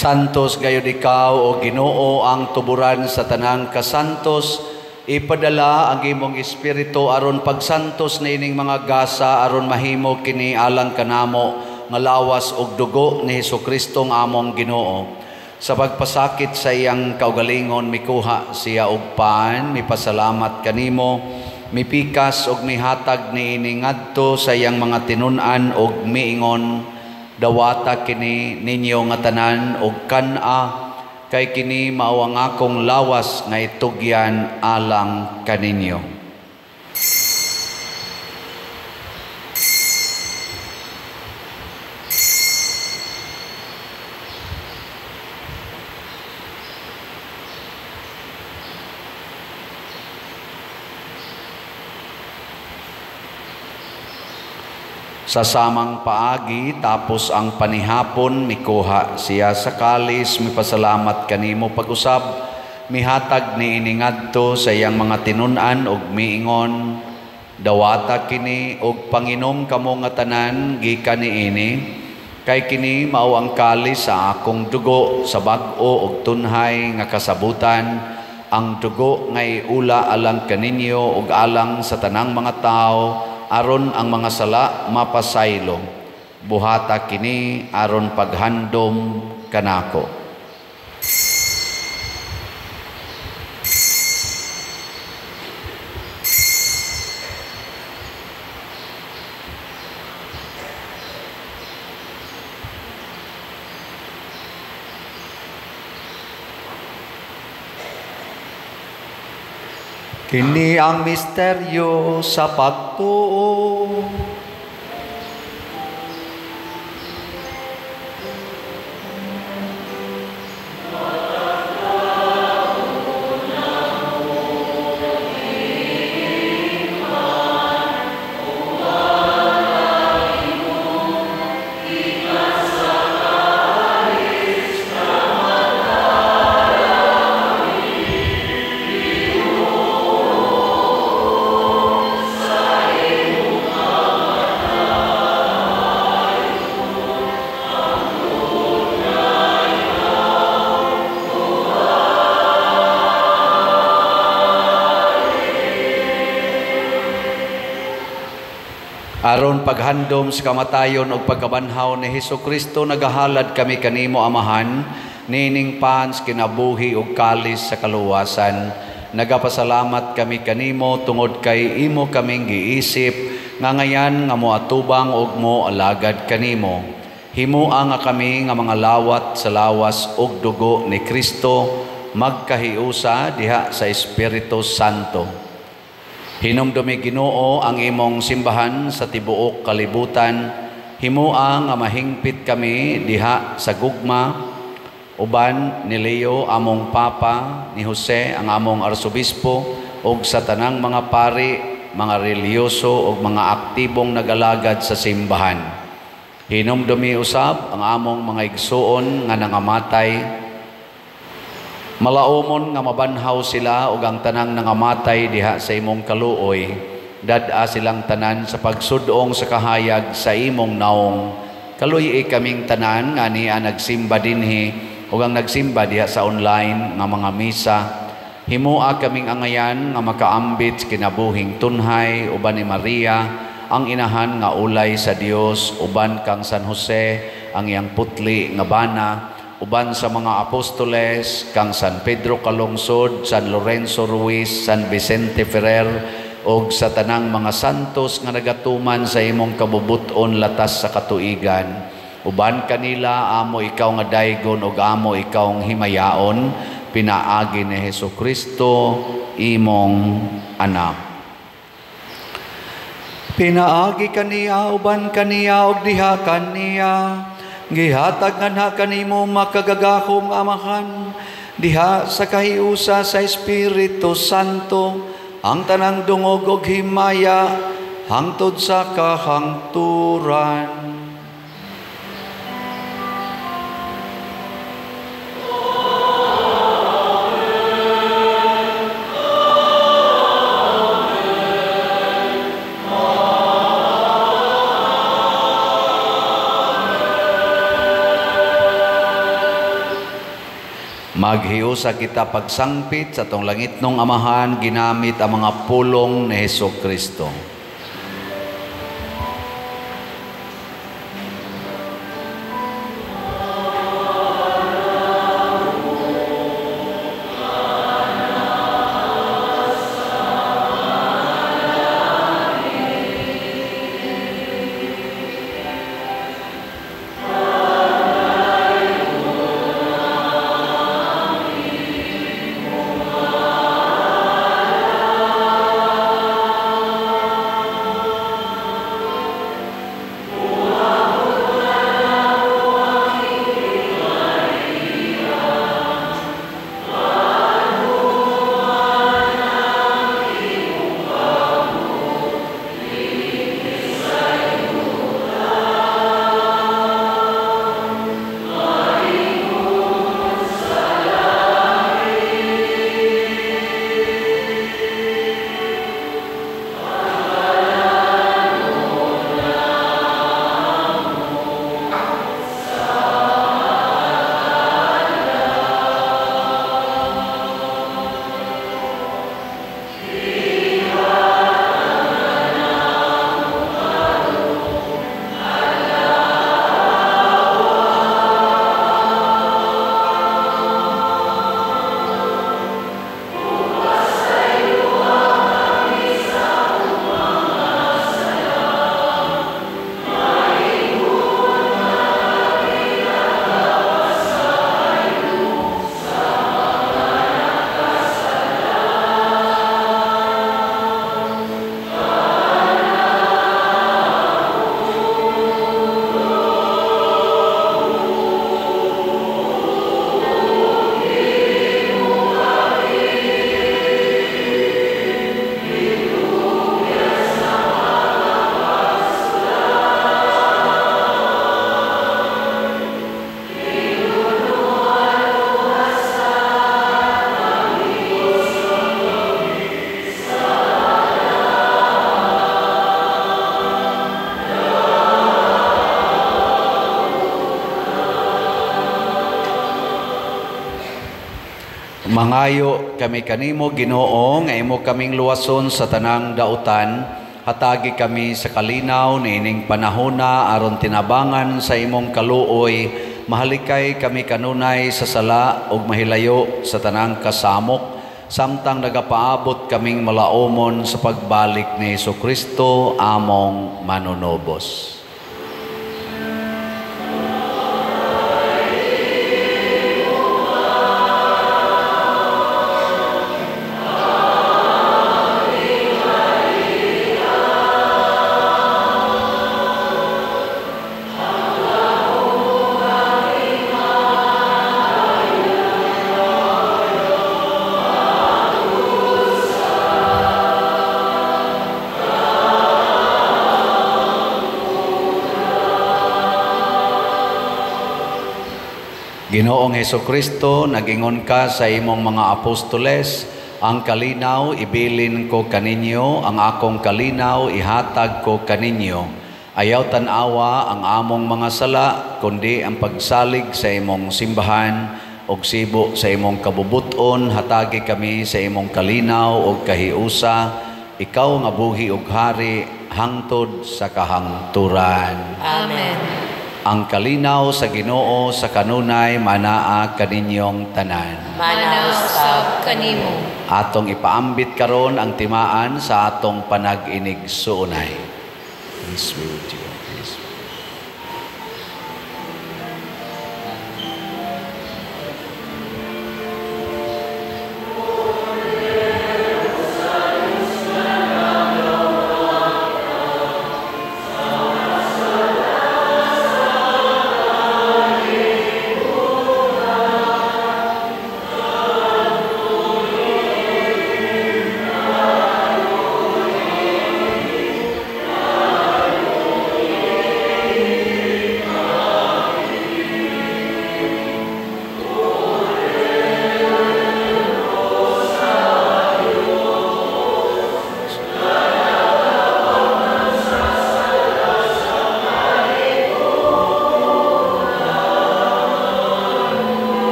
Santos gayud ikaw o Ginoo ang tuburan sa tanang kasantos, ipadala ang imong espiritu aron pagsantos na ining mga gasa aron mahimo kini alang kanamo nga lawas og dugo ni Hesukristo nga among Ginoo. Sa pagpasakit sa iyang kaugalingon mikuha siya og paan, mipasalamat kanimo, mipikas og mihatag niini ngadto sa iyang mga tinun-an og miingon, dawata kini ninyo nga tanan og kan-a kay kini mao ang akong lawas nga itugyan alang kaninyo. Sa samang paagi tapos ang panihapon mikuha siya sa kalis, mipasalamat kanimo pag-usab, mihatag niini ngadto sa iyang mga tinun-an og miingon, dawata kini og panginom kamo nga tanan gikan niini kay kini mao ang kalis sa akong dugo sa bag-o og tunhay nga kasabutan, ang dugo nga iula alang kaninyo og alang sa tanang mga tao aron ang mga sala mapasaylo. Buhata kini aron paghandom kanako. Kini ang misteryo sa pagtuo. Aron paghandom sa kamatayon o pagkabanhaw ni Hesukristo, nagahalad kami kanimo, Amahan, nining pans kinabuhi o kalis sa kaluwasan. Nagapasalamat kami kanimo tungod kay imo kaming giisip, nga ngayan nga moatubang og mo alagad kanimo. Himuang nga kami nga mga lawat sa lawas og dugo ni Kristo, magkahiusa diha sa Espiritu Santo. Hinumdumi, Ginoo, ang imong simbahan sa tibuok kalibutan. Himuang nga mahingpit kami diha sa gugma, uban ni Leo among Papa, ni Jose ang among Arsobispo, ug sa tanang mga pari, mga reliyoso ug mga aktibong nagalagad sa simbahan. Hinumdumi usab ang among mga igsuon nga nangamatay. Malaumon nga mabanhaw sila ug ang tanang nangamatay diha sa imong kaluoy. Dad-a silang tanan sa pagsudong sa kahayag sa imong naong. Kaluy kaming tanan nga niya nagsimba dinhi ug ang nagsimba diha sa online nga mga misa. Himua kaming angayan nga makaambit kinabuhing tunhay uban ni Maria, ang inahan nga ulay sa Dios, uban kang San Jose, ang iyang putli nga bana, uban sa mga apostoles, kang San Pedro Calungsod, San Lorenzo Ruiz, San Vicente Ferrer, o sa tanang mga santos nga nagatuman sa imong kabubuton latas sa katuigan. Uban kanila, amo ikaw nga daygon o amo ikaw ang himayaon, pinaagi ni Hesukristo, imong anak. Pinaagi kaniya, uban kaniya, og diha kaniya, gihatag nga kanimo makagagahom, Amahan, diha sa kahiusa sa Espiritu Santo, ang tanang dungog og himaya hangtod sa kahangturan. Maghiusa kita pagsangpit sa tong langit nung Amahan, ginamit ang mga pulong ni Hesukristo. Mangayo kami kanimo Ginoo nga imo kaming luwason sa tanang dautan, hatagi kami sa kalinaw niining panahona aron tinabangan sa imong kaluoy, mahalikay kami kanunay sa sala ug mahilayo sa tanang kasamok, samtang nagapaabot kaming malaumon sa pagbalik ni Jesucristo among manunobos. Ginoong Hesukristo, nagingon ka sa imong mga apostoles, ang kalinaw ibilin ko kaninyo, ang akong kalinaw ihatag ko kaninyo. Ayaw tanawa ang among mga sala, kundi ang pagsalig sa imong simbahan, og sibo sa imong kabubuton, hatagi kami sa imong kalinaw og kahiusa, ikaw nga buhi ug hari, hangtod sa kahangturan. Amen. Ang kalinaw sa Ginoo sa kanunay manaa kaninyong tanan. Manaw sab kanimo. Atong ipaambit karon ang timaan sa atong panag-inig suunay. Peace be with you. Peace.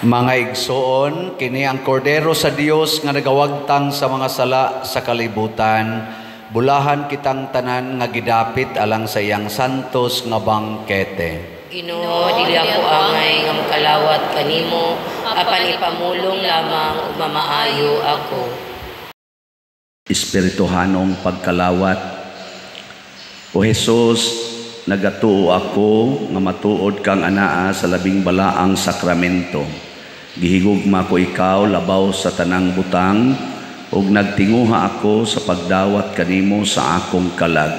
Mga igsoon, kini ang kordero sa Dios nga nagawagtang sa mga sala sa kalibutan, bulahan kitang tanan nga gidapit alang sa iyang santos nga bangkete. Ginoo, dili ako angay nga makalawat kanimo, apan ipamulong lamang ug mamaayo ako. Espirituhanong pagkalawat. O Jesus, nagatuo ako nga matuod kang anaa sa labing balaang sakramento. Gihigugma ko ikaw labaw sa tanang butang, ug nagtinguha ako sa pagdawat kanimo sa akong kalag.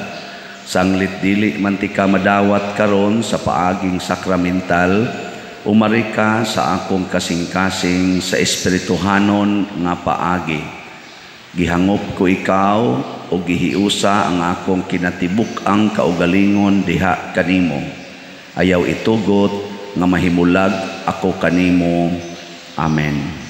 Sanglit dili man ti ka madawat karon sa paaging sakramental, umari ka sa akong kasing-kasing sa espirituhanon nga paagi. Gihangop ko ikaw o gihiusa ang akong kinatibuk-ang kaugalingon diha kanimo. Ayaw itugot nga mahimulag ako kanimo. Amen.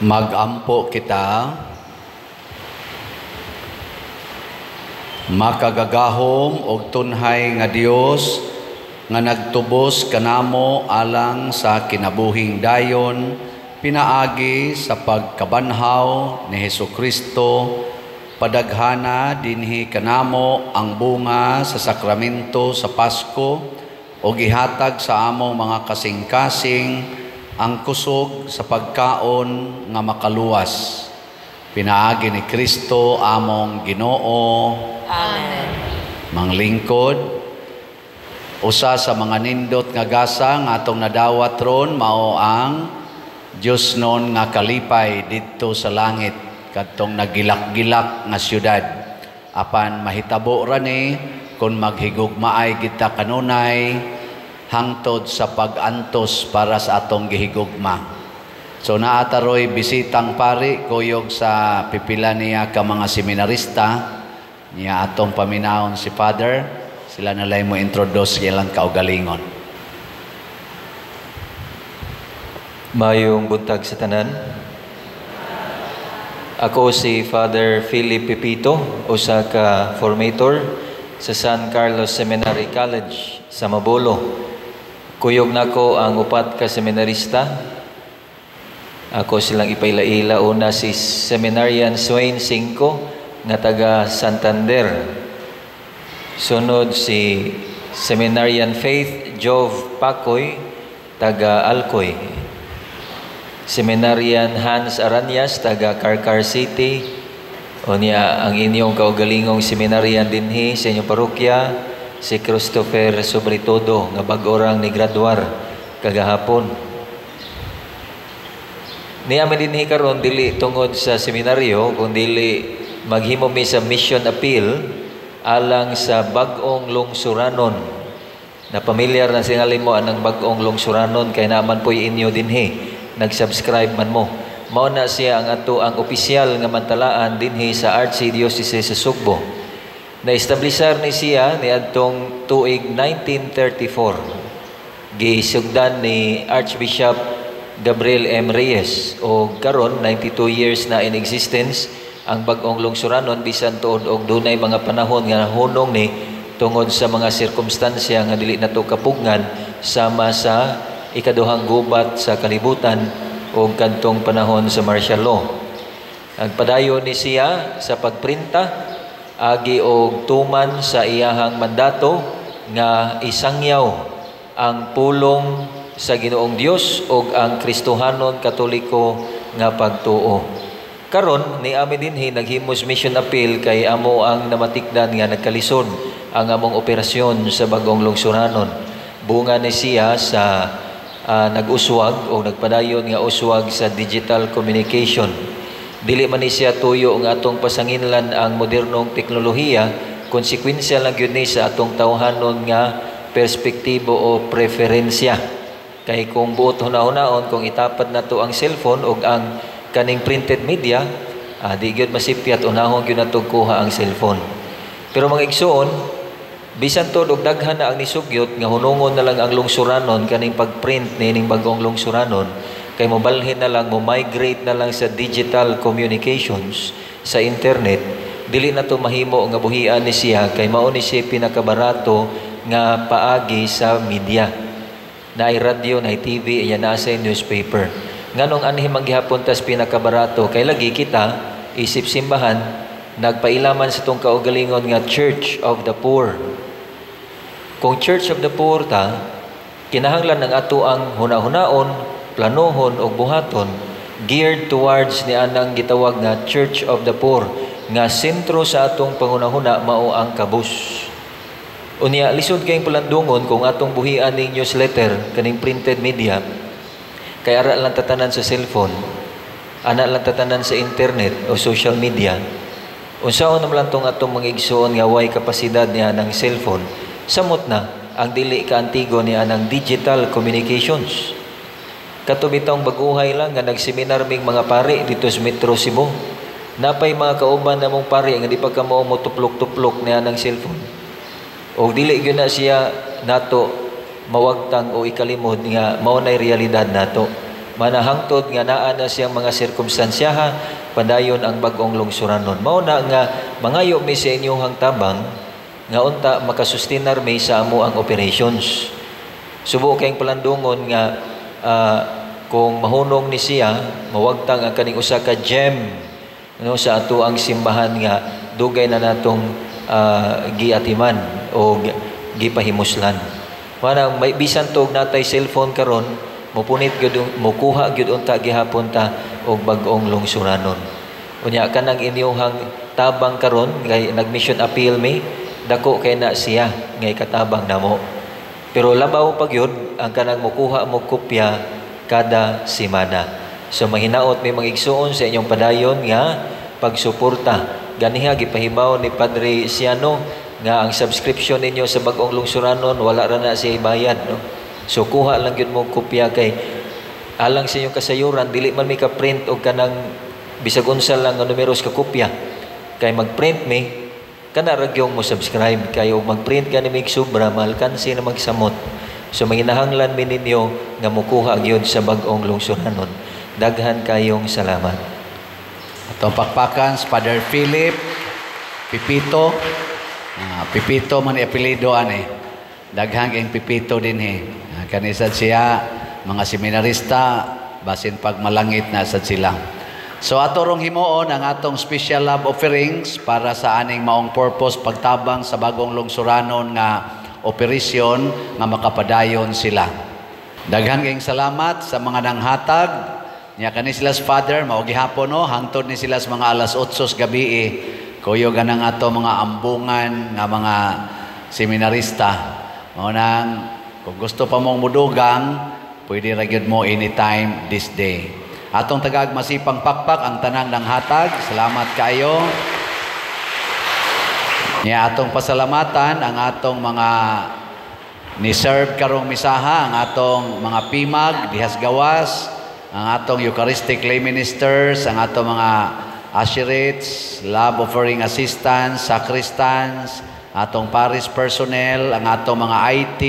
Magampo kita, makagagahom og tunhay nga Dios nga nagtubos kanamo alang sa kinabuhing dayon pinaagi sa pagkabanhaw ni Hesukristo. Padaghana dinhi kanamo ang bunga sa sakramento sa Pasko o gihatag sa among mga kasing-kasing ang kusog sa pagkaon nga makaluwas. Pinaagi ni Kristo among Ginoo. Amen. Manglingkod, usa sa mga nindot nga gasa nga atong nadawat ron mao ang Dios non nga kalipay didto sa langit kadtong nagilak-gilak nga syudad. Apan mahitabo ra ni kung maghigugmaay kita kanunay hangtod sa pag-antos para sa atong gihigugma. So naataroy bisitang pari kuyog sa pipila niya ka mga seminarista niya atong paminahon si Father. Sila nalay mo introduce ilang kaugalingon. Mayong buntag sa tanan. Ako si Father Philip Pipito, usa ka formator sa San Carlos Seminary College sa Mabolo. Kuyog nako ang upat ka seminarista. Ako silang ipailaila. Una si Seminarian Swain 5 nga taga Santander. Sunod si Seminarian Faith Jove Pacoy taga Alcoy. Seminarian Hans Aranyas taga Carcar City. Unya ang inyong kaugalingong seminarian dinhi sa inyong parokya, si Christopher Sobretodo nga bag-orang ni graduar kagahapon. Niya dinhi karon dili tungod sa seminaryo kundi maghimo mi sa mission appeal alang sa bag-ong lungsuranon. Na pamilyar na singali mo anang bag-ong lungsuranon kay naman po'y inyo dinhi. Nag-subscribe man mo. Mao na siya ang ato ang opisyal nga mantalaan dinhi sa Archdiocese sa Sugbo. Na-establisar ni siya ni adtong tuig 1934. Gisugdan ni Archbishop Gabriel M. Reyes o karon 92 years na in existence ang bag-ong lungsuranon bisan tuod og dunay mga panahon nga hunong ni tungod sa mga sirkumstansya nga dili nato kapugngan sama sa ikaduhang gubat sa kalibutan o kantong panahon sa martial law. Ang padayon ni siya sa pagprinta agi og tuman sa iyahang mandato nga isangyaw ang pulong sa Ginoong Dios ug ang Kristohanon Katoliko nga pagtuo. Karon ni ami dinhi naghimos mission appeal kay amo ang namatikdan nga nagkalisod ang among operasyon sa bagong lungsuranon. Bunga ni siya sa nag-uswag o nagpadayon nga uswag sa digital communication. Dili man ni siya tuyo nga atong pasanginlan ang modernong teknolohiya, konsekwensya lang yun ni sa atong tawhanon nga perspektibo o preferensya. Kay kung buot hunaon kung itapad na to ang cellphone o ang kaning printed media, di gyud masipyat unahon gyud natong kuha ang cellphone. Pero mga igsoon, bisan to og daghan na ang nisugyot nga hunungon na lang ang lungsuranon kaning pagprint nining bagong lungsuranon kay mobalhin na lang mo migrate na lang sa digital communications sa internet. Dili na to mahimo nga buhian ni siya kay mao ni siya pinakabarato nga paagi sa media. Naay radyo, naay TV, iya na sa newspaper. Nganong anhi manggihapon tas pinakabarato kay lagi kita isip simbahan nagpailaman sa tong kaugalingon nga Church of the Poor. Kung Church of the Poor ta, kinahanglan ng ato ang huna-hunaon, planohon o buhaton geared towards ni anang gitawag nga Church of the Poor nga sentro sa atong pangunahuna mao ang kabus. Unya lisod kayong palandungon kung atong buhian ning newsletter kaning printed media kay ara lang tatanan sa cellphone, ana lang tatanan sa internet o social media. Unsaon naman lang tong atong mga igsoon nga way kapasidad niya ng cellphone, samot na ang dili ka antigo niya ng digital communications. Katubitong baguhay lang nga nagseminar ming mga pari dito sa Metro Cebu. Napay mga kauban na mong pari nga di pa ka mo tuplok-tuplok niya ng cellphone. O dili gyud na siya nato mawagtang o ikalimod nga mao nay realidad nato. manahangtod nga naa na siyang mga sirkumstansyaha padayon ang bag-ong lungsuranon. Mao na nga mangayo mi sa inyong tabang nga unta makasustinar mi sa amo ang operations. Subo kayong palandungon nga kung mahunong ni siya mawagtang ang kaning usa ka gem sa ato ang simbahan nga dugay na natong giatiman o gipahimuslan. Wala may bisan tog natay cellphone karon mopunit gyud mokuha gyud unta gihapon ta og bag-ong lungsuranon. Unya kanang inyong tabang karon kay nag-mission appeal mi dako kay na siya ngay katabang namo. Pero labaw pa gyud ang kanang mokuha mo kopya kada semana. So mahinaot may magigsuon sa inyong padayon nga pagsuporta. Ganiha gipahibaw ni Padre Siano nga ang subscription ninyo sa bag-ong lungsuranon wala ra na siya ibayad, no? So kuha lang gyud mo kopya kay alang sa inyong kasayuran dili man mi ka print og kanang bisag unsa lang nga numeros ka kopya. Kay mag-print mi kana ra gyud mo subscribe kay og mag-print ka ni mig sobra malkansi na magsamot. So manginahanglan mi ninyo nga mokuha gyud sa bag-ong lungsuranon. Daghan kayong salamat. Atong pakpakan sa Father Philip Pipito. Pipito man apelyido ani. Daghang ing Pipito din kanisad siya mga seminarista basin pag malangit na sad sila. So ato rong himuon ang atong special love offerings para sa aning maong purpose pagtabang sa bagong lungsuranon nga operasyon nga makapadayon sila. Daghang ing salamat sa mga nanghatag. Nya kani sila sa Father mao gihapon no hangtod ni sila sa mga alas 8 gabi kuyo ganang ato mga ambungan nga mga seminarista. Mao nang kung gusto pa mong mudugang pwede ra gyud mo anytime this day. Atong tagag masipang pakpak ang tanang nanghatag. Salamat kayo. Nya atong pasalamatan ang atong mga ni-serve karong misaha, ang atong mga pimag dihas gawas, ang atong Eucharistic lay ministers, ang atong mga usherates, love offering assistants, sacristans, atong parish personnel, ang atong mga IT,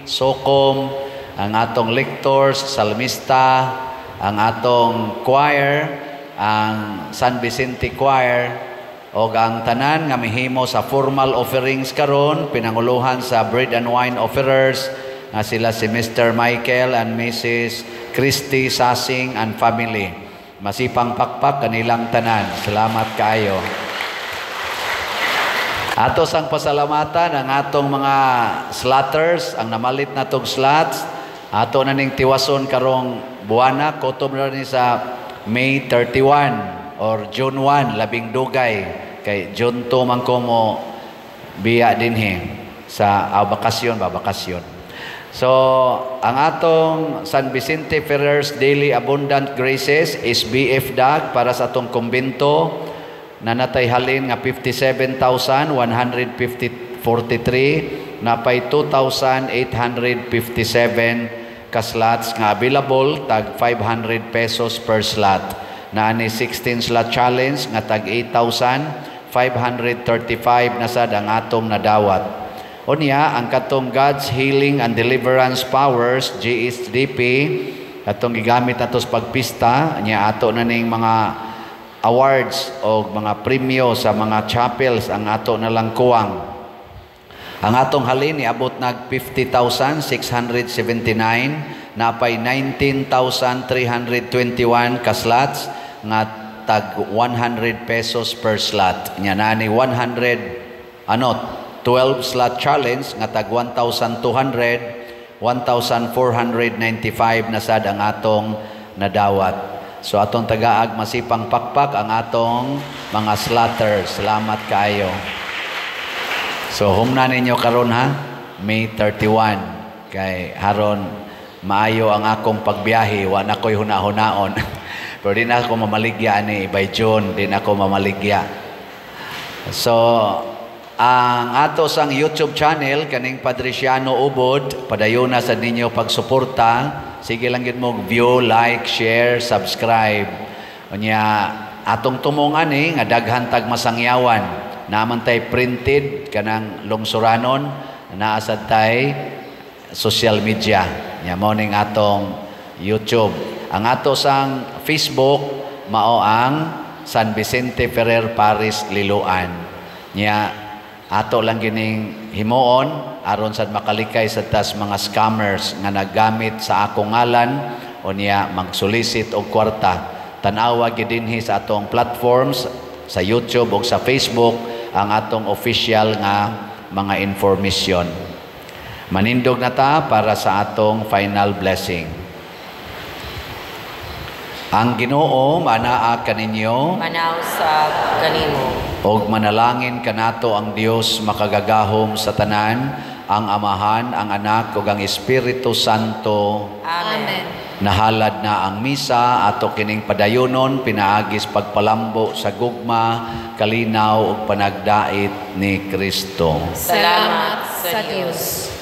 SOCOM, ang atong lectors, salmista, ang atong choir, ang San Vicente Choir, o ang tanan nga mihimo sa formal offerings karon, pinanguluhan sa bread and wine offerers, nga sila si Mr. Michael and Mrs. Christy Sasing and family. Masipang pakpak kanilang tanan. Salamat kaayo. Ato sang pasalamatan ang atong mga slatters, ang namalit na tong slots. Ato na ning tiwason karong buwana, kotom na ni sa May 31 or June 1, labing dugay. Kay June 2 man ko mo biya din sa bakasyon. So, ang atong San Vicente Ferrer's Daily Abundant Graces is BFDAG para sa atong kumbento na natay halin nga 57,143 napay 2,857 ka slots nga available tag 500 pesos per slot. Na ani 16 slot challenge nga tag 8,535 na sad ang atong nadawat. Unya, ang katong God's Healing and Deliverance Powers, GHDP, katong gigamit nato sa pagpista, niya ato na ning mga awards o mga premyo sa mga chapels, ang ato na lang kuwang. Ang atong halin, niabot nag 50,679, napay 19,321 ka slots, nga tag 100 pesos per slot. Niya na ni 12 slot challenge nga tag 1,200, 1,495 na sad ang atong nadawat. So atong tagaag masipang pakpak ang atong mga slotters. Salamat kaayo. So humna ninyo karon ha, May 31. Kay haron maayo ang akong pagbiyahe, wa na ko'y huna-hunaon. Pero di na ako mamaligya ni by June, di na ako mamaligya. So ang ato sang YouTube channel kaning Padre Siano Ubod, padayon na sa ninyo pagsuporta. Sige lang gid mo view, like, share, subscribe. Unya atong tumong ani nga daghan tag masangyawan. Naman tay printed kanang lungsuranon, naa sad tay social media. Nya mo ning atong YouTube. Ang ato sang Facebook mao ang San Vicente Ferrer Paris Liloan. Nya ato lang gining himuon aron sad makalikay sa tas mga scammers nga naggamit sa akong ngalan o niya magsolicit og kwarta. Tanawa gid dinhi sa atong platforms sa YouTube o sa Facebook ang atong official nga mga information. Manindog na ta para sa atong final blessing. Ang Ginoo manaa kaninyo Manaw sa kanimo. og manalangin kanato ang Dios makagagahom sa tanan, ang Amahan, ang Anak ug ang Espiritu Santo. Amen. Nahalad na ang misa ato kining padayonon pinaagis pagpalambo sa gugma, kalinaw ug panagdait ni Kristo. Salamat sa Dios.